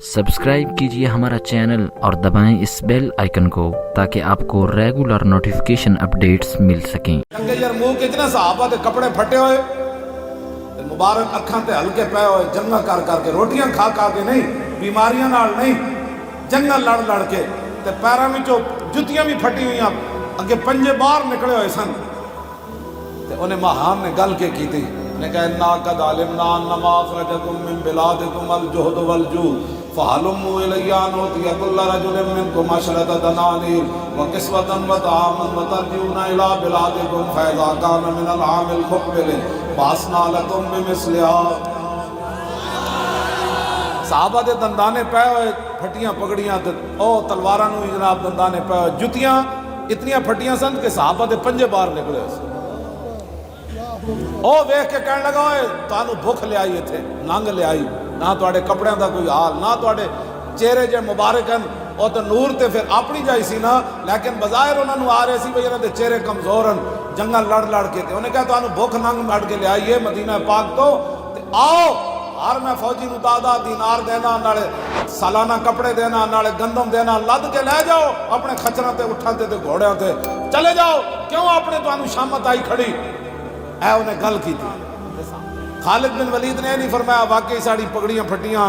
Subscribe کیجیے ہمارا channel اور دبائیں اس بیل آئیکن کو تاکہ آپ کو ریگولر نوٹیفیکیشن اپڈیٹس مل سکیں۔ یرموک اتنے صحابہ دے کپڑے پھٹے ہوئے مبارک اکھاں تے ہلکے پے ہوئے، جنگاں کر کے، روٹیاں کھا کے نہیں، بیماریاں نال نہیں، جنگاں لڑ کے تے پیراں وچوں جُتیاں بھی پھٹی ہوئیاں، اگے پنجے باہر نکلے ہوئے سن تے انہیں مہان نے گل کے کیتی، نے کہا انا قد علمنا انما اخرجکم من بلادکم الجہد والجوع فَحَلُمُّوا إِلَيَّ أَنْ أُعْطِيَ كُلَّ رَجُلٍ مِّنكُمْ عَشْرَةَ دَنَانِيرَ وَكِسْوَةً وَطَعَامًا وَتَرْجِعُونَ إِلَىٰ بِلَادِكُمْ فَإِذَا كَانَ مِنَ الْعَامِ الْمُقْبِلِ بَعَثْنَا لَكُم بِمِثْلِهَا۔ صحابہ دے دندانے پے ہوئے، پھٹیاں پگڑیاں تے او تلواراں نوں جناب دندانے پے ہوئے، جُتیاں اتنیاں پھٹیاں سن کہ صحابہ دے پنجے باہر نکلے ہوئے سن۔ او ویکھ کے کہن لگا اوئے تانوں بھوک لے آئی ایتھے، ننگ لے آئی، نہ تواڈے کپڑیاں دا کوئی حال، نہ تواڈے چہرے جے مبارک ہیں، او تے نور تے پھر اپنی جائی سی نا، لیکن بظاہر انہاں نوں آ رہے سی بھئی انہاں دے چہرے کمزور ہیں، جنگاں لڑ کے تے انہیں کہا تانوں بھوک ننگ مٹ کے لے آئیے مدینہ پاک تو تے آؤ ہر میں فوجی نوں 10 دینار دینا، نالے سالانہ کپڑے دینا، نالے گندم دینا، لد کے لے جاؤ اپنے کھچراں تے اٹھاں تے گھوڑیاں تے چلے جاؤ، کیوں اپنے تانوں شامت آئی کھڑی؟ اے انہیں گل کی تھی۔ خالد بن ولید نے نہیں فرمایا واقعی ساڑی پگڑیاں پھٹیاں،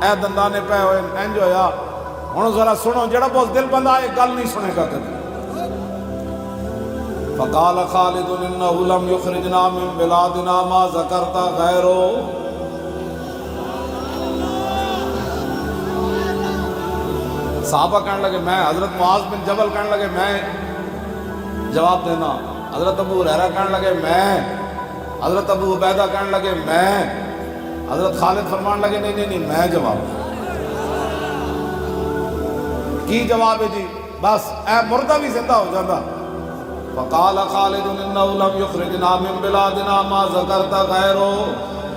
اے دندانے پے ہوئے، انج ہویا، ہن ذرا سنو جڑا بہت دل بندہ ہے گل نہیں سنے گا کبھی۔ فقال خالد انه لم يخرجنا من بلادنا ما ذكرت غيره۔ صحابہ کہنے لگے میں، حضرت معاذ بن جبل کہنے لگے میں جواب دینا، حضرت ابو ہریرہ کہنے لگے میں، حضرت ابو عبیدہ کہنے لگے میں، حضرت خالد فرمان لگے نہیں میں جواب کی جواب ہے جی، بس اے مردہ بھی زندہ ہو جاتا۔ فقال خالد انه لم يخرجنا من بلادنا ما ذكرت غيره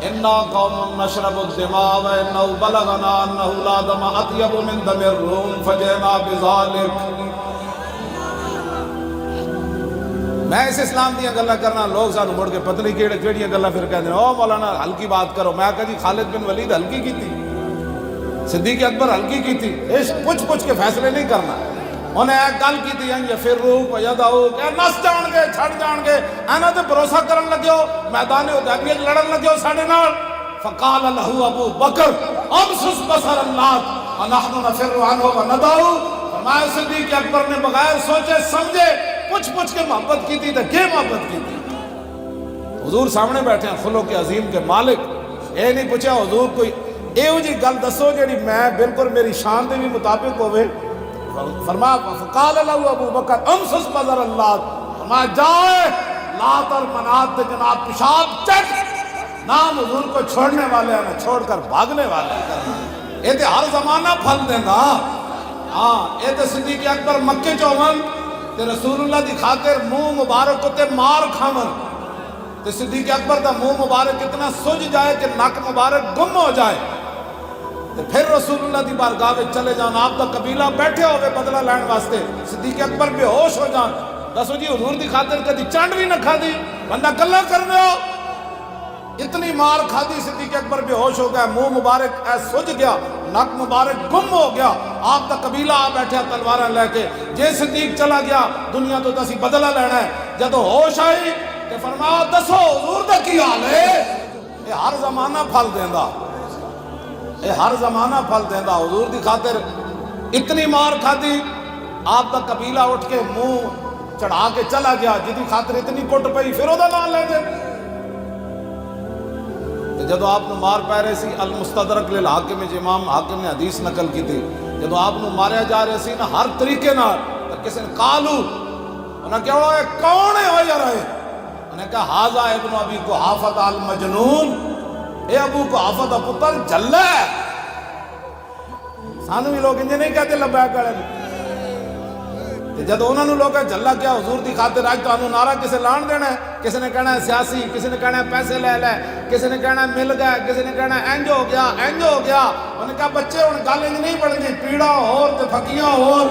انا قوم نشرب الدماء وانه بلغنا انه لا دم اطيب من دم الروم فجئنا بذلك۔ میں اس اسلام دیا گلا کرنا، لوگ سانو مڑ کے پتہ نہیں کیڑیاں گلا پھر کہتے ہیں او مولانا ہلکی بات کرو، میں کہا جی خالد بن ولید ہلکی کی تھی، صدیق اکبر ہلکی کی تھی، پوچھ کے فیصلے نہیں کرنا، انہیں ایک گل کی تھی یا پھر روح یدعو کہ نس جان گے چھڑ جان گے، اینا تے بھروسہ کرن لگے ہو، میدان حدیبیہ لڑن لگے ہو ساڈے نال۔ فقال له ابو بکر امسس بصر اللہ ونحن نفر عنه وندعو۔ فرمایا صدیق اکبر نے بغیر سوچے سمجھے پوچھ کے محبت کی تھی، تو کیا محبت کی تھی؟ حضور سامنے بیٹھے ہیں خلق عظیم کے مالک، اے نہیں پوچھا حضور کوئی ایو جی گل دسو جیڑی میں بالکل میری شان دے بھی مطابق ہوئے۔ فرمایا فقال له ابو بکر امسس بصر اللہ، فرمایا جائے لات اور منات دے جناب پیشاب چٹ، نام حضور کو چھوڑنے والے ہیں نہ چھوڑ کر بھاگنے والے ہیں، یہ تے ہر زمانہ پھل دینا۔ ہاں یہ تے صدیق اکبر مکے چوون تے رسول اللہ دی خاطر منہ مبارک تے مار کھاون، تے صدیق اکبر دا منہ مبارک اتنا سج جائے کہ نک مبارک گم ہو جائے، تے پھر رسول اللہ دی بارگاہ وچ چلے جان، آپ دا قبیلہ بیٹھے ہوئے بدلہ لین واسطے، صدیق اکبر بے ہوش ہو جان، دسو جی حضور دی خاطر کدی چنڈ بھی نہ کھادی، بندہ گلاں کرنے ہو، اتنی مار کھادی، صدیق اکبر بے ہوش ہو گیا، منہ مبارک اے سج گیا، نک مبارک گم ہو گیا، آپ دا قبیلہ آ بیٹھے تلواراں لے کے، جے صدیق چلا گیا دنیا تو اسی بدلہ لینا ہے، جدو ہوش آئی کہ فرمایا دسو حضور دا کی حال ہے؟ اے ہر زمانہ پھل دیندا، اے ہر زمانہ پھل دیندا، حضور دی خاطر اتنی مار کھادی، آپ دا قبیلہ اٹھ کے منہ چڑھا کے چلا گیا، جدی خاطر اتنی کٹ پئی پھر او دا نام لے دے۔ جدو آپ نے مار پہ رہے سی المستدرک للحاکم، امام حاکم نے حدیث نقل کی تھی، جدو آپ نے ماریا جا رہے سی نا ہر طریقے نال، کسی نے کالو انہیں کیا ہوئے کون ہے ہوئی رہے، انہیں کہا حاضا ابن ابی قحافہ المجنون، اے ابو قحافہ پتر جلہ ہے، سانو بھی لوگ انجھے نہیں کہتے لبیک کرے، جدو انہوں نے لوگ جلا کیا حضور دی خاطر آج تو انہوں نعرہ کسے لان دینا ہے، کسی نے کہنا ہے سیاسی، کسی نے کہنا ہے پیسے لے لے، کسی نے کہنا ہے مل گیا، کسی نے کہنا ہے انج ہو گیا انج ہو گیا، انہوں نے کہا بچے ان گل انج نہیں بڑھ گئی، پیڑا اور تے پھکیاں اور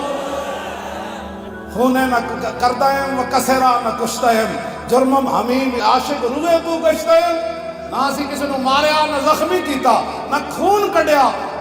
خونے نہ کردائم و کسرہ نہ کشتائم، جرمم حمیم عاشق روئے تو کشتائم، نہ اسی کسی نے ماریا نہ زخمی کیتا نہ خون کڈیا،